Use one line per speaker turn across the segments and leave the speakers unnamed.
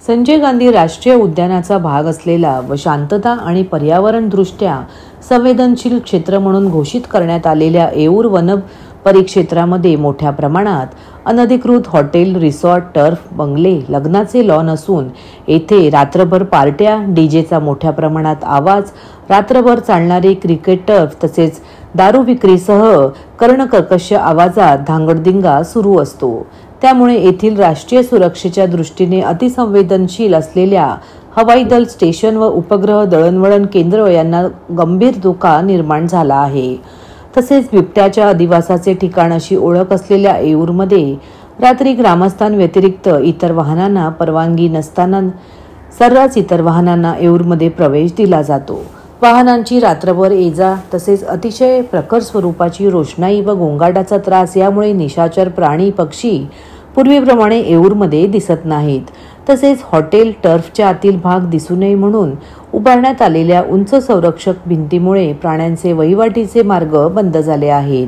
संजय गांधी राष्ट्रीय उद्यानाचा भाग असलेला व शांतता आणि पर्यावरण दृष्ट्या संवेदनशील क्षेत्र म्हणून घोषित करण्यात आलेल्या येऊर वन परिक्षेत्रामध्ये मोठ्या प्रमाणात अनधिकृत हॉटेल, रिसॉर्ट, टर्फ, बंगले, लग्नाचे लॉन असून येथे रात्रभर पार्ट्या, डीजेचा मोठ्या प्रमाणात आवाज, रात्रभर चालणारे क्रिकेट टर्फ तसेच दारू विक्रीसह कर्णकर्कश आवाजात धांगडधिंगा सुरू असतो। त्यामुळे येथील राष्ट्रीय सुरक्षेच्या दृष्टीने अतिसंवेदनशील असलेल्या हवाई दल स्टेशन व उपग्रह दळणवळण केंद्र यांना गंभीर धोका निर्माण झाला आहे। तसेच बिबट्याच्या अधिवासाचे ठिकाण अशी ओळख असलेल्या येऊरमध्ये रात्री ग्रामस्थांव्यतिरिक्त इतर वाहनांना परवानगी नसताना सर्रास इतर वाहनांना येऊरमध्ये प्रवेश दिला जातो। वाहनांची रात्रभर ये-जा तसेच अतिशय प्रखर स्वरूपाची रोषणाई व गोंगाटाचा त्रास यामुळे निशाचर प्राणी, पक्षी पूर्वीप्रमाणे येऊरमध्ये दिसत नाहीत। तसेच हॉटेल, टर्फच्या आतील भाग दिसू नये म्हणून उभारण्यात आलेल्या उंच संरक्षक भिंतीमुळे प्राण्यांचे वहिवाटीचे मार्ग बंद झाले आहेत।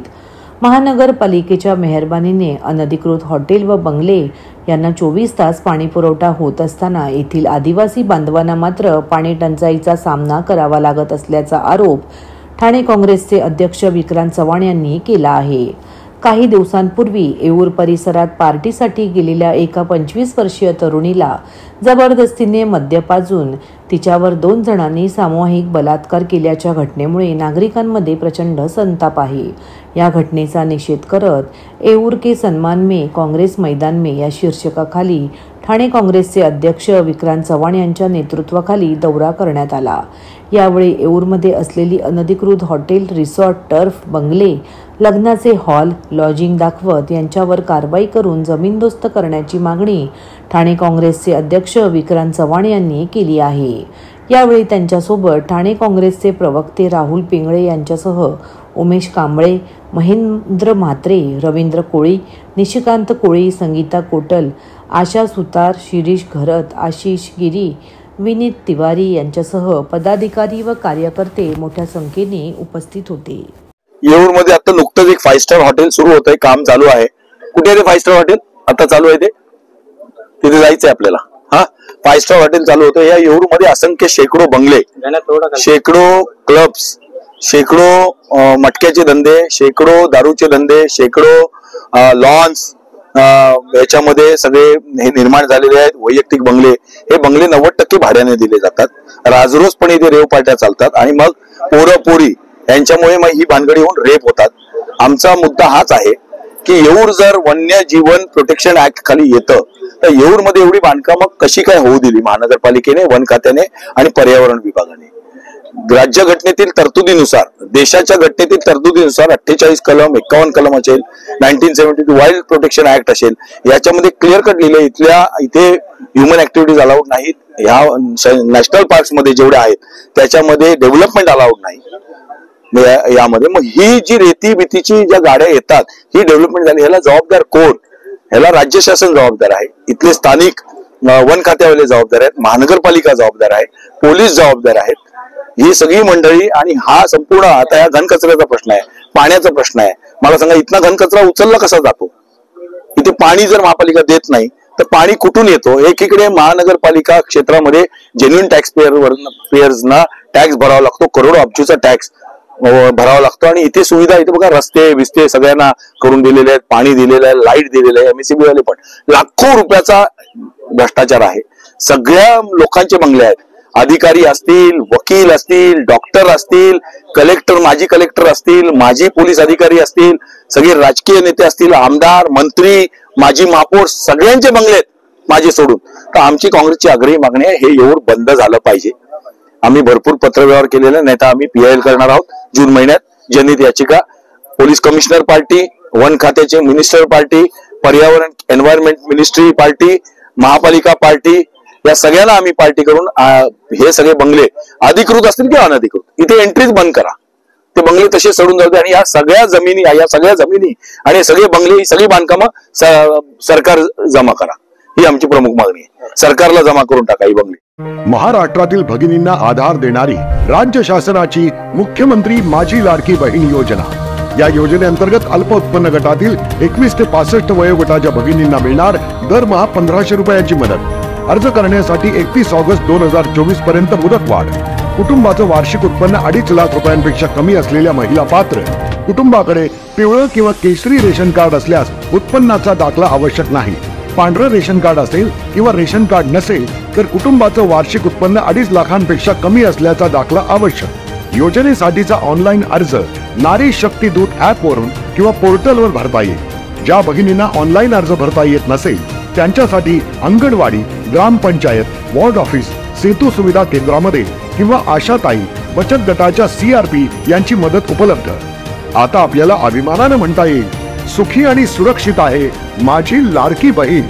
महानगरपालिकेच्या मेहरबानीने अनधिकृत हॉटेल व बंगले यांना 24 तास पाणी पुरवठा होत असताना येथील आदिवासी बांधवांना मात्र पाणी टंचाईचा सामना करावा लागत असल्याचा आरोप ठाणे काँग्रेसचे अध्यक्ष विक्रांत चव्हाण यांनी केला आहे। काही दिवसांपूर्वी येऊर परिसरात पार्टीसाठी गेलेल्या एका 25 वर्षीय तरुणीला जबरदस्तीने मद्य पाजून तिच्यावर 2 जणांनी सामूहिक बलात्कार केल्याच्या घटनेमुळे नागरिकांमध्ये प्रचंड संताप आहे। या घटनेचा निषेध करत येऊर के सन्मान में काँग्रेस मैदान में या शीर्षकाखाली ठाणे काँग्रेसचे अध्यक्ष विक्रांत चव्हाण यांच्या नेतृत्वाखाली दौरा करण्यात आला। यावेळी येऊरमध्ये असलेली अनधिकृत हॉटेल, रिसॉर्ट, टर्फ, बंगले, लग्नाचे हॉल, लॉजिंग दाखवत यांच्यावर कारवाई करून जमीनदोस्त करण्याची मागणी ठाणे काँग्रेसचे अध्यक्ष विक्रांत चव्हाण यांनी केली आहे। यावेळी त्यांच्यासोबत ठाणे काँग्रेसचे प्रवक्ते राहुल पिंगळे यांच्यासह उमेश कांबळे, महेंद्र म्हात्रे, रवींद्र कोळी, निशिकांत कोळी, संगीता कोटल, आशा सुतार, शिरीष घरत, आशिष गिरी, विनीत तिवारी यांच्यासह पदाधिकारी व कार्यकर्ते मोठ्या संख्येने उपस्थित होते।
येऊरमध्ये आता नुकतंच एक 5 स्टार हॉटेल सुरू होतंय, काम चालू आहे। कुठे आहे ते 5 स्टार हॉटेल? आता चालू आहे ते, तिथे जायचंय आपल्याला। 5 स्टार हॉटेल चालू होतं। या येऊरमध्ये असंख्य शेकडो बंगले, शेकडो क्लब्स, शेकडो मटक्याचे धंदे, शेकडो दारूचे धंदे, शेकडो लॉन्स याच्यामध्ये सगळे हे निर्माण झालेले आहेत। वैयक्तिक बंगले, हे बंगले 90% भाड्याने दिले जातात। राजरोजपणे इथे रेव पार्ट्या चालतात आणि मग पोरं पोरी यांच्यामुळे मग ही भानगडी होऊन रेप होतात। आमचा मुद्दा हाच आहे की येऊर जर वन्यजीवन प्रोटेक्शन ऍक्ट खाली येतं तर येऊरमध्ये एवढी बांधकामं कशी काय होऊ दिली महानगरपालिकेने, वन खात्याने आणि पर्यावरण विभागाने? राज्यघटनेतील तरतुदीनुसार, देशाच्या घटनेतील तरतुदीनुसार 48 कलम, 51 कलम असेल, 1972 वाईल्ड प्रोटेक्शन ऍक्ट असेल, याच्यामध्ये क्लिअर कट लिहिले इथे ह्युमन ऍक्टिव्हिटीज अलाउड नाहीत। ह्या नॅशनल पार्क्स मध्ये जेवढे आहेत त्याच्यामध्ये डेव्हलपमेंट अलाउड नाही यामध्ये। मग ही जी रेती भीतीची ज्या गाड्या येतात, ही डेव्हलपमेंट झाली, ह्याला जबाबदार कोण? ह्याला राज्य शासन जबाबदार आहे, इथले स्थानिक वन खात्यावाले जबाबदार आहेत, महानगरपालिका जबाबदार आहे, पोलीस जबाबदार आहेत, ही सगळी मंडळी। आणि हा संपूर्ण आता या घनकचऱ्याचा प्रश्न आहे, पाण्याचा प्रश्न आहे। मला सांगा, इथला घनकचरा उचलला कसा जातो? इथे पाणी जर महापालिका देत नाही तर पाणी कुठून येतो? एकीकडे महानगरपालिका क्षेत्रामध्ये जेन्युइन टॅक्स पेयर्सना टॅक्स भरावा लागतो, करोडो अब्जूचा टॅक्स भरावा लागतो। आणि इथे सुविधा, इथे बघा रस्ते विस्ते सगळ्यांना करून दिलेले आहेत, पाणी दिलेलं आहे, लाईट दिलेलं आहे, एमएससीबी वाले पण लाखो रुपयाचा भ्रष्टाचार आहे। सगळ्या लोकांचे बंगले आहेत, अधिकारी असतील, वकील असतील, डॉक्टर असतील, कलेक्टर, माजी कलेक्टर असतील, माजी पोलीस अधिकारी असतील, सगळे राजकीय नेते असतील, आमदार, मंत्री, माजी महापौर, सगळ्यांचे बंगले आहेत माझे सोडून। तर आमची काँग्रेसची आग्रही मागणी आहे, हे येऊर बंद झालं पाहिजे। आम्ही भरपूर पत्रव्यवहार केलेला, नाही तर आम्ही PIL करणार आहोत जून महिन्यात, जनहित याचिका। पोलीस कमिशनर पार्टी, वन खात्याचे मिनिस्टर पार्टी, पर्यावरण एन्व्हायरमेंट मिनिस्ट्री पार्टी, महापालिका पार्टी, या सगळ्यांना आम्ही पार्टी करून हे सगळे बंगले अधिकृत असतील किंवा अनधिकृत इथे एंट्रीज बंद करा, ते बंगले तसे सोडून जाऊ दे। आणि या सगळ्या जमिनी आणि सगळे बंगले, ही सगळी बांधकामं सरकार जमा करा, ही आमची प्रमुख मागणी आहे। सरकारला जमा करून टाका ही बंगली।
महाराष्ट्रातील भगिनींना आधार देणारी राज्य शासनाची मुख्यमंत्री माझी लाडकी बहीण योजना। या योजनेअंतर्गत अल्प उत्पन्न गटातील 21 ते 65 वयोगटाच्या भगिनींना मिळणार दरमहा 1500 रुपयाची मदत। अर्ज करण्यासाठी 31 ऑगस्ट 2024 पर्यंत मुदतवाढ। कुटुंबाचं वार्षिक उत्पन्न 2.5 लाख रुपयांपेक्षा कमी असलेल्या महिला पात्र। कुटुंबाकडे पिवळं किंवा केशरी रेशन कार्ड असल्यास उत्पन्नाचा दाखला आवश्यक नाही। पांढरं रेशन कार्ड असेल किंवा रेशन कार्ड नसेल तर कुटुंबाचं वार्षिक उत्पन्न 2.5 लाखांपेक्षा कमी असल्याचा दाखला आवश्यक। योजनेसाठीचा ऑनलाईन अर्ज नारी शक्ती दूत ऍप वरून किंवा पोर्टलवर भरता येईल। ज्या भगिनींना ऑनलाईन अर्ज भरता येत नसेल त्यांच्यासाठी अंगणवाडी, ग्रामपंचायत, वॉर्ड ऑफिस, सेतू सुविधा केंद्रामध्ये किंवा आशाताई बचत गटाच्या CRP यांची मदत उपलब्ध। आता आपल्याला अभिमानाने म्हणता येईल, सुखी आणि सुरक्षित आहे माझी लाडकी बहीण।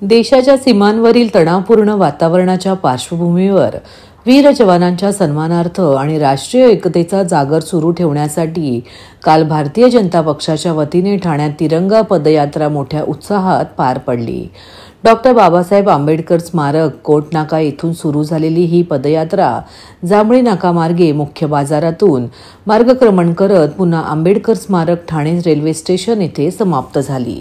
देशाच्या सीमांवरील तणावपूर्ण वातावरणाच्या पार्श्वभूमीवर वीर जवानांच्या सन्मानार्थ आणि राष्ट्रीय एकतेचा जागर सुरू ठेवण्यासाठी काल भारतीय जनता पक्षाच्या वतीने ठाण्यात तिरंगा पदयात्रा मोठ्या उत्साहात पार पडली। डॉक्टर बाबासाहेब आंबेडकर स्मारक कोटनाका येथून सुरू झालेली ही पदयात्रा जांभळी नाकामार्गे मुख्य बाजारातून मार्गक्रमण करत पुन्हा आंबेडकर स्मारक ठाणे रेल्वे स्टेशन येथे समाप्त झाली।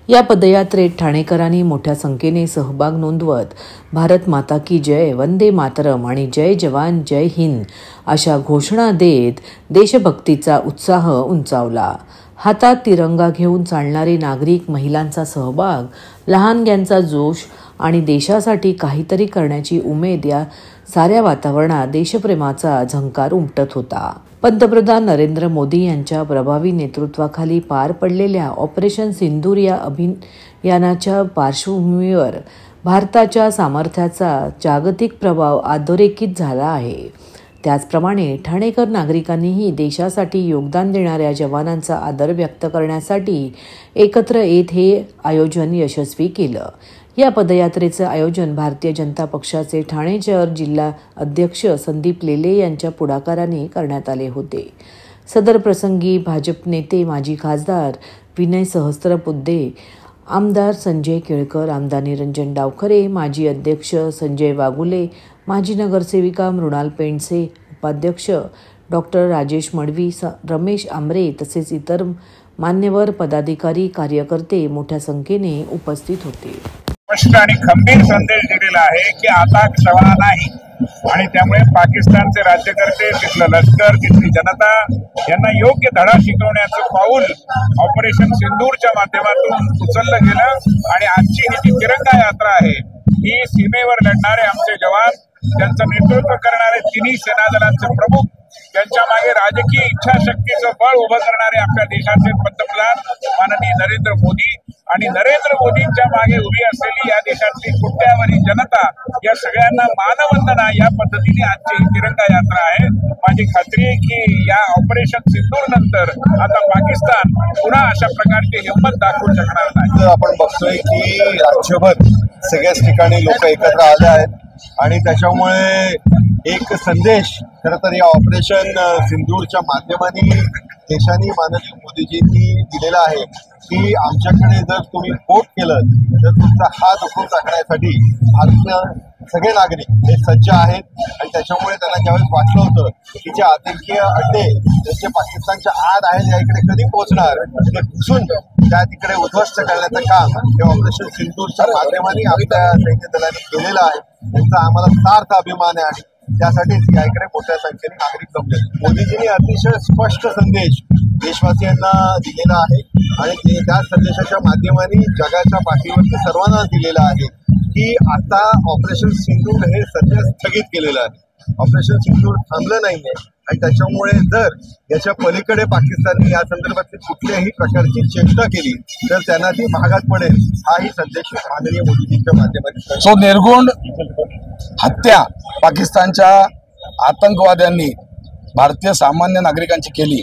या पदयात्रेत ठाणेकरांनी मोठ्या संख्येने सहभाग नोंदवत भारत माता की जय, वंदे मातरम आणि जय जवान जय हिंद अशा घोषणा देत देशभक्तीचा उत्साह उंचावला। हातात तिरंगा घेऊन चालणारे नागरिक, महिलांचा सहभाग, लहानग्यांचा जोश आणि देशासाठी काहीतरी करण्याची उमेद या साऱ्या वातावरणात देशप्रेमाचा झंकार उमटत होता। पंतप्रधान नरेंद्र मोदी यांच्या प्रभावी नेतृत्वाखाली पार पडलेल्या ऑपरेशन सिंदूर या अभियानाच्या पार्श्वभूमीवर भारताच्या सामर्थ्याचा जागतिक प्रभाव अधोरेखित झाला आहे। त्याचप्रमाणे ठाणेकर नागरिकांनीही देशासाठी योगदान देणाऱ्या जवानांचा आदर व्यक्त करण्यासाठी एकत्र येत हे आयोजन यशस्वी केलं। या पदयात्रेचं आयोजन भारतीय जनता पक्षाचे ठाणे शहर जिल्हा अध्यक्ष संदीप लेले यांच्या पुढाकाराने करण्यात आले होते। सदर प्रसंगी भाजप नेते माजी खासदार विनय सहस्त्रबुद्धे, आमदार संजय केळकर, आमदार निरंजन डावखरे, माजी अध्यक्ष संजय वागुले, माजी नगरसेविका मृणाल पेंडसे, उपाध्यक्ष डॉक्टर राजेश मडवी, रमेश आमरे तसेच इतर मान्यवर पदाधिकारी, कार्यकर्ते मोठ्या संख्येने उपस्थित होते।
स्पष्ट आणि खंबीर संदेश दिलेला आहे की आता क्षमा नाही आणि त्यामुळे पाकिस्तानचे राज्यकर्ते, तिथलं लष्कर, तिथली जनता यांना योग्य धडा शिकवण्याचं पाऊल ऑपरेशन सिंदूरच्या माध्यमातून उचललं गेलं। आणि आजची ही जी तिरंगा यात्रा आहे ही सीमेवर लढणारे आमचे जवान, त्यांचं नेतृत्व करणारे तिन्ही सेना दलांचे प्रमुख, त्यांच्या मागे राजकीय इच्छाशक्तीचं बळ उभं करणारे आपल्या देशाचे पंतप्रधान माननीय नरेंद्र मोदी आणि नरेंद्र मोदींच्या मागे उभी असलेली या देशातली कोट्यावधी जनता, या सगळ्यांना मानवंदना या पद्धतीने आजची ही तिरंगा यात्रा आहे। माझी खात्री आहे की या ऑपरेशन सिंदूर नंतर आता पाकिस्तान पुन्हा अशा प्रकारची हिंमत दाखवू शकणार नाही।
आपण बघतोय की राज्यभर सगळ्याच ठिकाणी लोक एकत्र आले आहेत आणि त्याच्यामुळे एक संदेश खरं तर या ऑपरेशन सिंदूरच्या माध्यमाने देशाने माननीय मोदीजींनी दिलेला आहे की आमच्याकडे जर तुम्ही वोट केलं तर तुमचा हात उचलून टाकण्यासाठी भारतीय सगळे नागरिक हे सज्ज आहेत। आणि त्याच्यामुळे त्यांना ज्यावेळेस वाटलं होतं की जे आतंकीय अड्डे जे पाकिस्तानच्या आड आहेत या इकडे कधी पोहोचणार, ते घुसून त्या तिकडे उद्ध्वस्त करण्याचं काम हे ऑपरेशन सिंदूरच्या माध्यमाने आपल्या सैन्य दलाने केलेलं आहे। त्यांचा आम्हाला सार्थ अभिमान आहे आणि त्यासाठीच या इकडे मोठ्या संख्येने नागरिक जमले। मोदीजींनी अतिशय स्पष्ट संदेश देशवासियांना दिलेला आहे आणि त्या संदेशाच्या माध्यमाने जगाच्या पाठीवरती सर्वांना दिलेला आहे की आता ऑपरेशन सिंदूर हे सध्या स्थगित केलेलं आहे। ऑपरेशन सिंदूर थांबलं नाहीये आणि त्याच्यामुळे जर याच्या पलीकडे पाकिस्तानने या संदर्भातली कुठल्याही प्रकारची चेष्टा केली तर त्यांना ती महागात पडेल, हाही संदेश माननीय मोदीजींच्या माध्यमातून।
सो निर्गुण हत्या पाकिस्तानच्या आतंकवाद्यांनी भारतीय सामान्य नागरिकांची केली,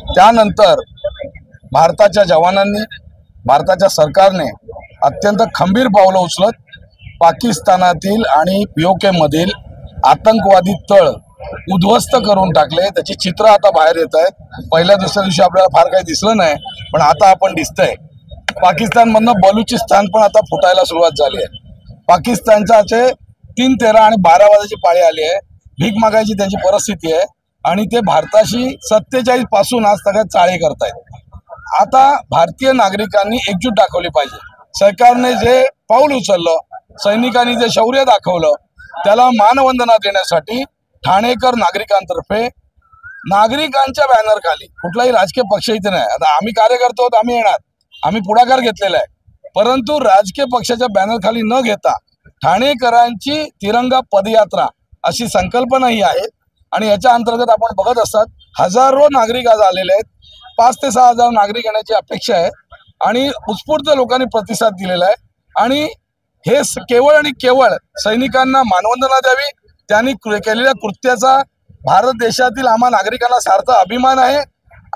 त्यानंतर भारताच्या जवानांनी, भारताच्या सरकारने अत्यंत खंबीर पावलं उचलत पाकिस्तानातील आणि POK मधील आतंकवादी तळ उद्ध्वस्त करून टाकले। त्याची चित्र आता बाहेर येत आहेत। पहिल्या दुसऱ्या दिवशी आपल्याला फार काही दिसलं नाही, पण आता आपण दिसतंय पाकिस्तानमधनं बलुचिस्तान पण आता फुटायला सुरुवात झाली आहे। पाकिस्तानचे 3, 13 आणि 12 वाजायची पाळी आली आहे। भीक मागायची त्यांची परिस्थिती आहे आणि ते भारताशी 47 पासून आज सगळ्यात चाळे करतायत। आता भारतीय नागरिकांनी एकजूट दाखवली पाहिजे। सरकारने जे पाऊल उचललं, सैनिकांनी जे शौर्य दाखवलं, त्याला मानवंदना देण्यासाठी ठाणेकर नागरिकांतर्फे नागरिकांच्या बॅनर खाली, कुठलाही राजकीय पक्ष इथे नाही, आता आम्ही कार्यकर्ते आहोत, आम्ही येणार, आम्ही पुढाकार घेतलेला आहे, परंतु राजकीय पक्षाच्या बॅनर खाली न घेता ठाणेकरांची तिरंगा पदयात्रा अशी संकल्पना ही आहे। आणि याच्या अंतर्गत आपण बघत असतात हजारो नागरिक आज आलेले आहेत, 5 ते 6 हजार नागरिक येण्याची अपेक्षा आहे आणि उत्स्फूर्त लोकांनी प्रतिसाद दिलेला आहे। आणि हे केवळ आणि केवळ सैनिकांना मानवंदना द्यावी, त्यांनी केलेल्या कृत्याचा भारत देशातील आम्हा नागरिकांना सार्थ अभिमान आहे।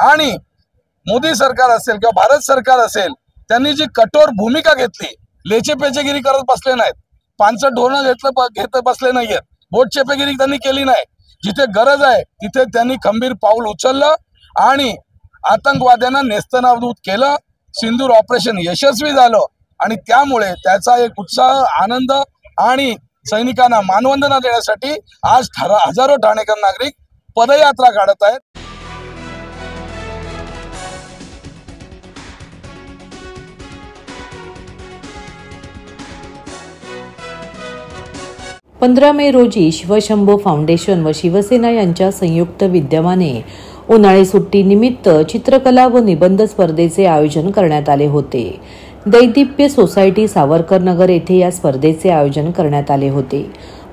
आणि मोदी सरकार असेल किंवा भारत सरकार असेल, त्यांनी जी कठोर भूमिका घेतली, लेचेपेचेगिरी करत बसले नाहीत, पानसट धोरणं घेत बसले नाहीयेत, बोटचेपेगिरी त्यांनी केली नाही, जिथे गरज आहे तिथे त्यांनी खंबीर पाऊल उचललं आणि आतंकवाद्यांना नेस्तनाबूत केलं। सिंदूर ऑपरेशन यशस्वी झालं आणि त्यामुळे त्याचा एक उत्साह, आनंद आणि सैनिकांना मानवंदना देण्यासाठी आज हजारो ठाणेकर नागरिक पदयात्रा काढत आहेत।
पंधरा मे रोजी शिवशंभो फाउंडेशन व शिवसेना यांच्या संयुक्त विद्यमाने उन्हाळी सुट्टीनिमित्त चित्रकला व निबंध स्पर्धेचे आयोजन करण्यात आले होते। दैदिप्य सोसायटी सावरकर नगर येथे या स्पर्धेचे आयोजन करण्यात आले होते।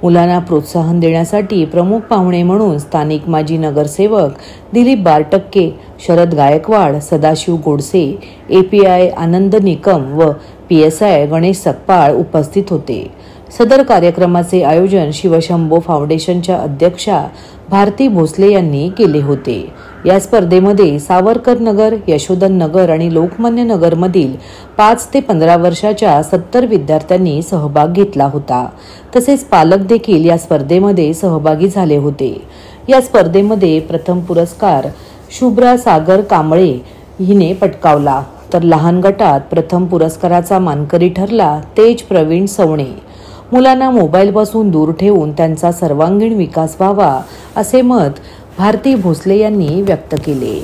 मुलांना प्रोत्साहन देण्यासाठी प्रमुख पाहुणे म्हणून स्थानिक माजी नगरसेवक दिलीप बारटक्के, शरद गायकवाड, सदाशिव गोडसे, API आनंद निकम व PSI गणेश सकपाळ उपस्थित होते। सदर कार्यक्रमाचे आयोजन शिवशंभो फाउंडेशनच्या अध्यक्षा भारती भोसले यांनी केले होते। या स्पर्धेमध्ये सावरकर नगर, यशोधन नगर आणि लोकमान्य नगर मधील 5 ते 15 वर्षाच्या 70 विद्यार्थ्यांनी सहभाग घेतला होता। तसेच पालक देखील या स्पर्धेमध्ये सहभागी झाले होते। या स्पर्धेमध्ये प्रथम पुरस्कार शुभ्रा सागर कांबळे हिने पटकावला, तर लहान गटात प्रथम पुरस्काराचा मानकरी ठरला तेज प्रवीण सवणे। मुलांना मोबाईलपासून दूर ठेवून त्यांचा सर्वांगीण विकास व्हावा असे मत भारती भोसले यांनी व्यक्त केले।